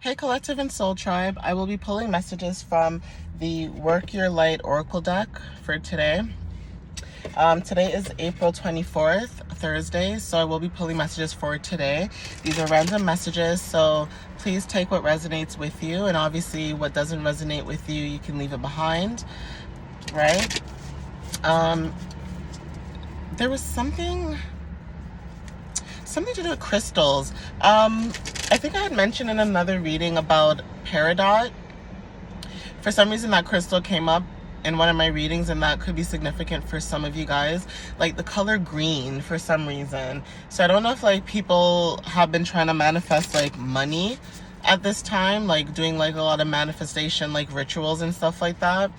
Hey Collective and Soul Tribe, I will be pulling messages from the Work Your Light Oracle deck for today. Today is April 24th, Thursday, so I will be pulling messages for today. These are random messages, so please take what resonates with you, and obviously what doesn't resonate with you, you can leave it behind, right? There was something to do with crystals. I think I had mentioned in another reading about peridot. For some reason that crystal came up in one of my readings, and that could be significant for some of you guys, like the color green for some reason. So I don't know if like people have been trying to manifest like money at this time, like doing like a lot of manifestation like rituals and stuff like that.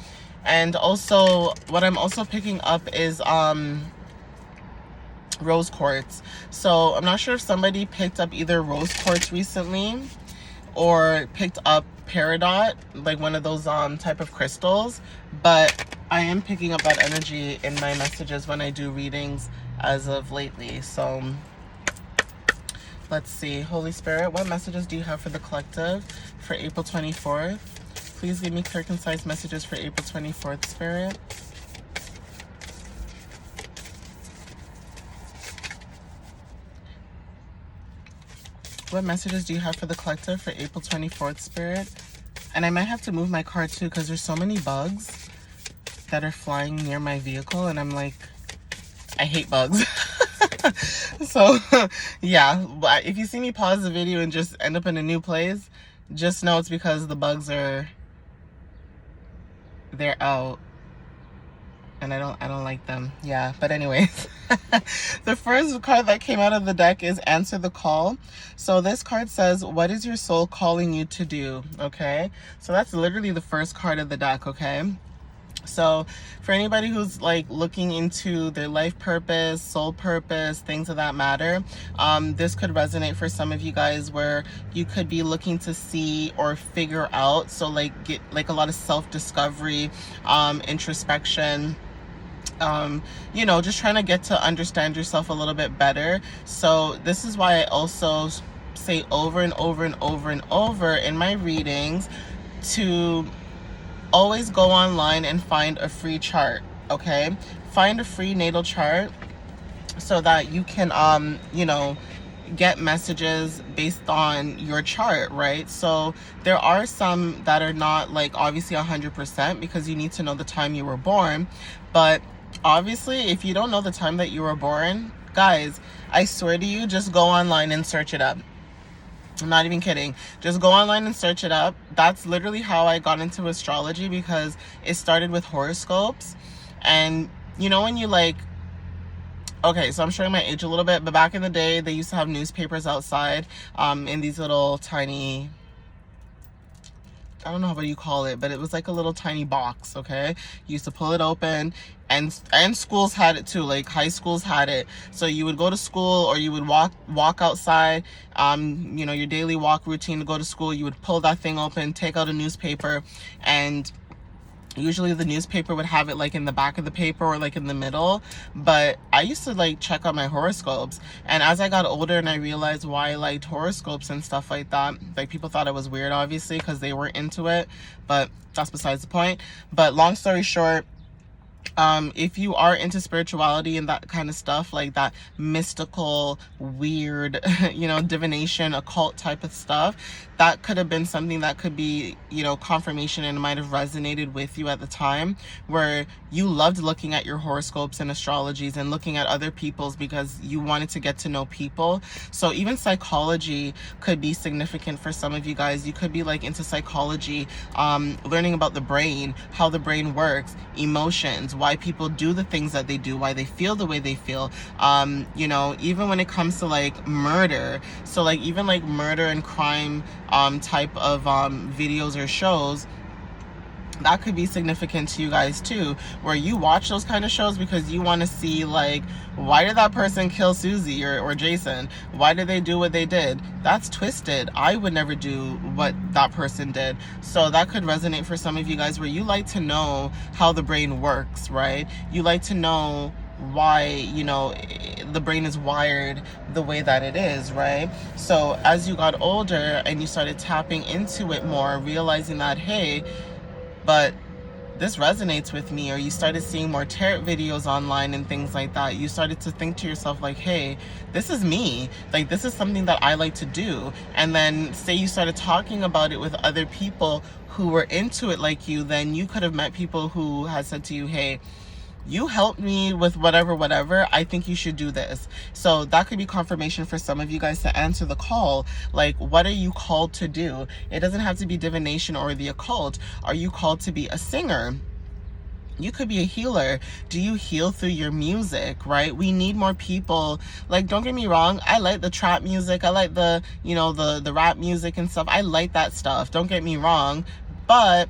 And also what I'm also picking up is rose quartz. So I'm not sure if somebody picked up either rose quartz recently or picked up peridot, like one of those type of crystals, but I am picking up that energy in my messages when I do readings as of lately. So let's see. Holy Spirit, what messages do you have for the collective for April 24th? Please give me clear, concise messages for April 24th, Spirit. What messages do you have for the collective for April 24th, Spirit? And I might have to move my car too, because there's so many bugs that are flying near my vehicle, and I'm like, I hate bugs. So yeah, if you see me pause the video and just end up in a new place, just know it's because the bugs they're out. And I don't like them. Yeah, but anyways, the first card that came out of the deck is Answer the Call. So this card says, what is your soul calling you to do? Okay, so that's literally the first card of the deck. Okay, so for anybody who's like looking into their life purpose, soul purpose, things of that matter, this could resonate for some of you guys, where you could be looking to see or figure out, so like get like a lot of self-discovery, introspection, you know, just trying to get to understand yourself a little bit better. So this is why I also say over and over and over and over in my readings to always go online and find a free chart. Okay, find a free natal chart so that you can you know, get messages based on your chart, right? So there are some that are not like obviously 100%, because you need to know the time you were born. But obviously if you don't know the time that you were born, guys, I swear to you, just go online and search it up. I'm not even kidding. Just go online and search it up. That's literally how I got into astrology, because it started with horoscopes. And you know, when you like, okay, so I'm showing my age a little bit, but back in the day, they used to have newspapers outside in these little tiny, I don't know what you call it, but it was like a little tiny box, okay? You used to pull it open, and schools had it too, like high schools had it. So you would go to school, or you would walk outside, you know, your daily walk routine to go to school, you would pull that thing open, take out a newspaper, and usually the newspaper would have it like in the back of the paper or like in the middle. But I used to like check out my horoscopes, and as I got older and I realized why I liked horoscopes and stuff like that, like people thought I was weird obviously because they weren't into it, but that's besides the point. But long story short, if you are into spirituality and that kind of stuff, like that mystical, weird, you know, divination, occult type of stuff, that could have been something that could be, you know, confirmation, and it might have resonated with you at the time, where you loved looking at your horoscopes and astrologies and looking at other people's because you wanted to get to know people. So even psychology could be significant for some of you guys. You could be like into psychology, learning about the brain, how the brain works, emotions, why people do the things that they do, why they feel the way they feel. You know, even when it comes to like murder, so like even like murder and crime type of videos or shows, that could be significant to you guys too, where you watch those kind of shows because you want to see like, why did that person kill Susie or Jason? Why did they do what they did? That's twisted. I would never do what that person did. So that could resonate for some of you guys, where you like to know how the brain works, right? You like to know why, you know, the brain is wired the way that it is, right? So as you got older and you started tapping into it more, realizing that, hey, but this resonates with me, or you started seeing more tarot videos online and things like that, you started to think to yourself like, hey, this is me, like this is something that I like to do. And then say you started talking about it with other people who were into it like you, then you could have met people who had said to you, hey, you helped me with whatever, I think you should do this. So that could be confirmation for some of you guys to answer the call. Like, what are you called to do? It doesn't have to be divination or the occult. Are you called to be a singer? You could be a healer. Do you heal through your music, right? We need more people. Like, don't get me wrong, I like the trap music, I like the, you know, the rap music and stuff. I like that stuff, don't get me wrong. But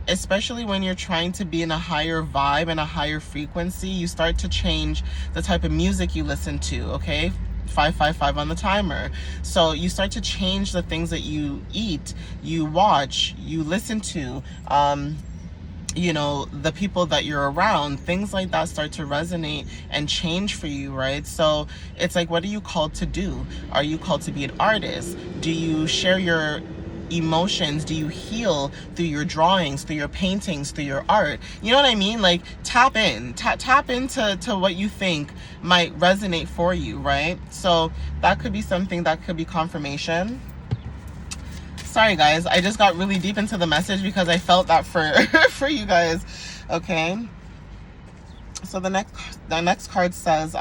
especially when you're trying to be in a higher vibe and a higher frequency, you start to change the type of music you listen to, okay? 555 on the timer. So you start to change the things that you eat, you watch, you listen to, you know, the people that you're around, things like that start to resonate and change for you, right? So it's like, what are you called to do? Are you called to be an artist? Do you share your emotions? Do you heal through your drawings, through your paintings, through your art? You know what I mean? Like, tap into what you think might resonate for you, right? So that could be something, that could be confirmation. Sorry guys, I just got really deep into the message because I felt that for for you guys. Okay, so the next card says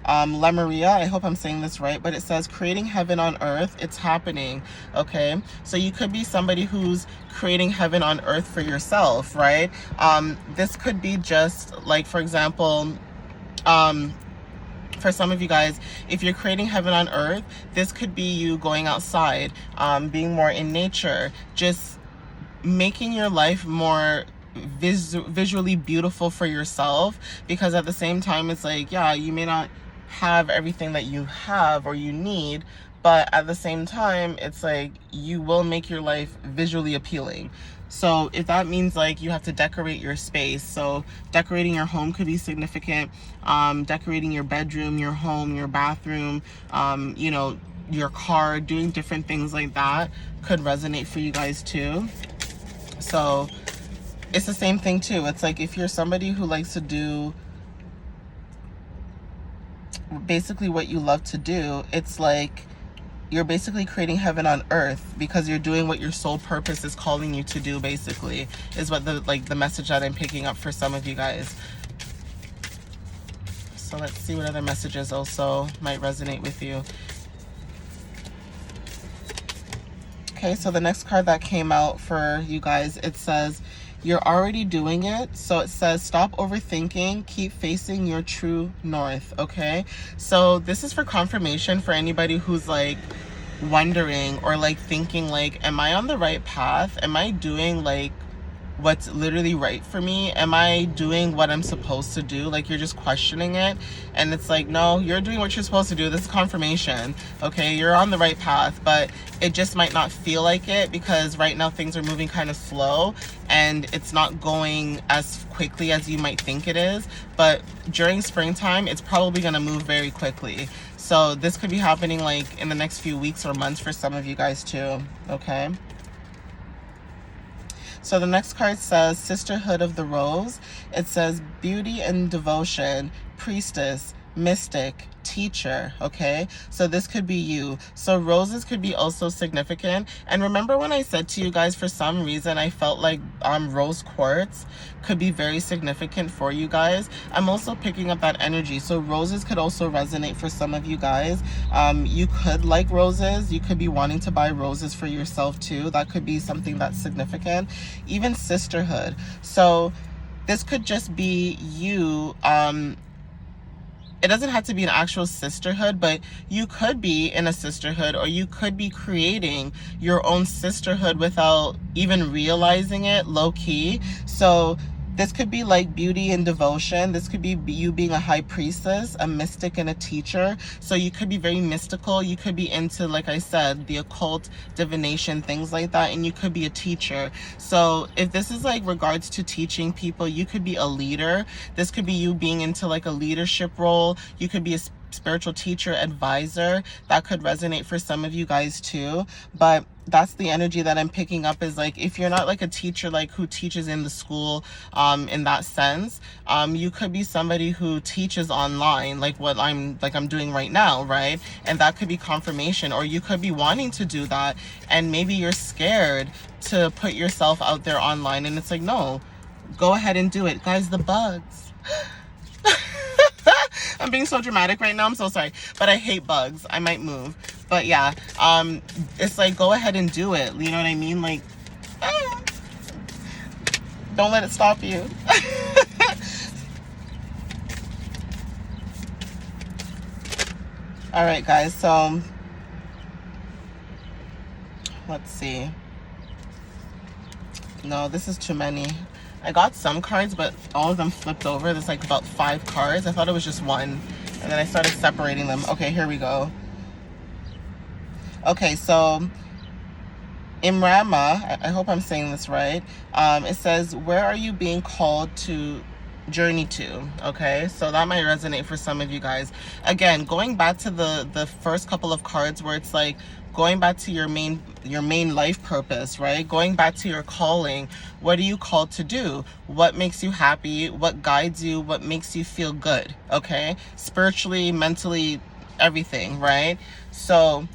Lemuria, I hope I'm saying this right, but it says creating heaven on earth. It's happening. Okay, so you could be somebody who's creating heaven on earth for yourself, right? This could be just like, for example, for some of you guys, if you're creating heaven on earth, this could be you going outside, being more in nature, just making your life more visually beautiful for yourself. Because at the same time, it's like, yeah, you may not have everything that you have or you need, but at the same time, it's like you will make your life visually appealing. So if that means like you have to decorate your space, so decorating your home could be significant, decorating your bedroom, your home, your bathroom, you know, your car, doing different things like that could resonate for you guys too. So it's the same thing too. It's like if you're somebody who likes to do basically what you love to do, it's like you're basically creating heaven on earth because you're doing what your soul purpose is calling you to do, basically, is what the message that I'm picking up for some of you guys. So let's see what other messages also might resonate with you. Okay, so the next card that came out for you guys, it says, you're already doing it. So it says, stop overthinking, keep facing your true north, okay? So this is for confirmation for anybody who's like wondering or like thinking like, am I on the right path? Am I doing like what's literally right for me? Am I doing what I'm supposed to do? Like, you're just questioning it, and it's like, no, you're doing what you're supposed to do. This is confirmation, okay? You're on the right path, but it just might not feel like it because right now things are moving kind of slow and it's not going as quickly as you might think it is. But during springtime, it's probably going to move very quickly. So this could be happening like in the next few weeks or months for some of you guys too, okay? So the next card says Sisterhood of the Rose. It says beauty and devotion, priestess, mystic, teacher, okay? So this could be you. So roses could be also significant. And remember when I said to you guys, for some reason, I felt like rose quartz could be very significant for you guys. I'm also picking up that energy. So roses could also resonate for some of you guys. You could like roses. You could be wanting to buy roses for yourself too. That could be something that's significant. Even sisterhood. So this could just be you, it doesn't have to be an actual sisterhood, but you could be in a sisterhood, or you could be creating your own sisterhood without even realizing it, low key. So This could be like beauty and devotion. This could be you being a high priestess, a mystic, and a teacher. So you could be very mystical. You could be into, like I said, the occult, divination, things like that. And you could be a teacher. So if this is like regards to teaching people, you could be a leader. This could be you being into like a leadership role. You could be a spiritual teacher, advisor. That could resonate for some of you guys too. But that's the energy that I'm picking up, is like, if you're not like a teacher like who teaches in the school in that sense, you could be somebody who teaches online, like what I'm doing right now, right? And that could be confirmation. Or you could be wanting to do that and maybe you're scared to put yourself out there online, and it's like, no, go ahead and do it. Guys, the bugs. I'm being so dramatic right now. I'm so sorry. But I hate bugs. I might move. But yeah, it's like, go ahead and do it. You know what I mean? Like, don't let it stop you. All right, guys. So let's see. No, this is too many. I got some cards, but all of them flipped over. There's like about 5 cards. I thought it was just one. And then I started separating them. Okay, here we go. Okay, so Imrama, I hope I'm saying this right. It says, where are you being called to journey to? Okay, so that might resonate for some of you guys. Again, going back to the first couple of cards where it's like going back to your main life purpose, right? Going back to your calling. What are you called to do? What makes you happy? What guides you? What makes you feel good? Okay, spiritually, mentally, everything, right? So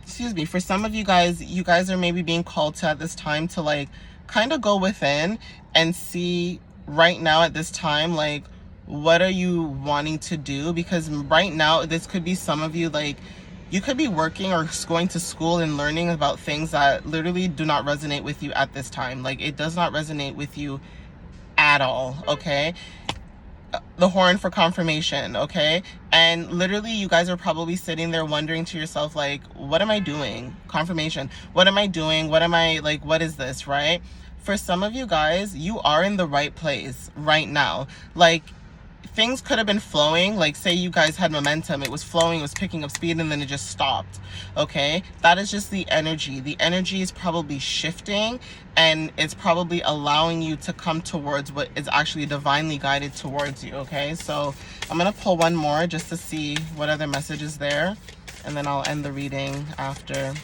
excuse me, for some of you guys are maybe being called to at this time to like kind of go within and see right now at this time, like, what are you wanting to do? Because right now, this could be some of you, like, you could be working or going to school and learning about things that literally do not resonate with you at this time. Like, it does not resonate with you at all, okay? The horn for confirmation, okay? And literally, you guys are probably sitting there wondering to yourself, like, what am I doing? Confirmation. What am I doing? What am I, like, what is this, right? For some of you guys, you are in the right place right now. Like, things could have been flowing. Like, say you guys had momentum, it was flowing, it was picking up speed, and then it just stopped. Okay, that is just the energy. The energy is probably shifting, and it's probably allowing you to come towards what is actually divinely guided towards you. Okay, so I'm gonna pull one more just to see what other message is there, and then I'll end the reading after.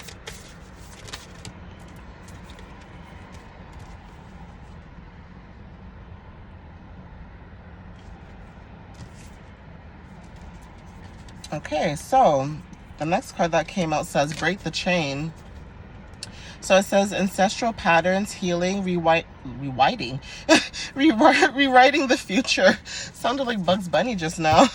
Okay, so the next card that came out says break the chain. So it says ancestral patterns, healing, rewriting the future. Sounded like Bugs Bunny just now.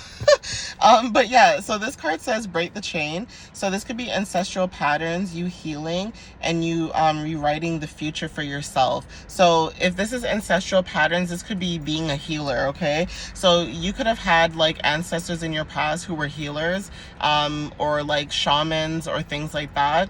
But yeah, so this card says break the chain. So this could be ancestral patterns, you healing, and you rewriting the future for yourself. So if this is ancestral patterns, this could be being a healer, okay? So you could have had like ancestors in your past who were healers, or like shamans or things like that.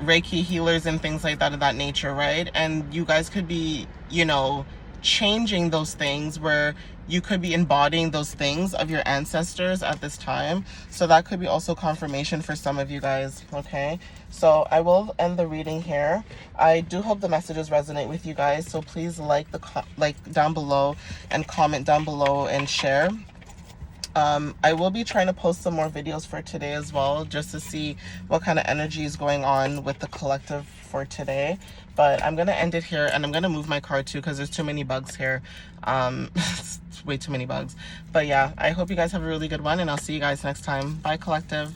Reiki healers and things like that of that nature, right? And you guys could be, you know, changing those things where you could be embodying those things of your ancestors at this time. So that could be also confirmation for some of you guys, okay? So I will end the reading here. I do hope the messages resonate with you guys. So please like down below and comment down below and share. I will be trying to post some more videos for today as well, just to see what kind of energy is going on with the collective for today. But I'm going to end it here, and I'm going to move my card too because there's too many bugs here. It's way too many bugs. But yeah, I hope you guys have a really good one, and I'll see you guys next time. Bye, collective.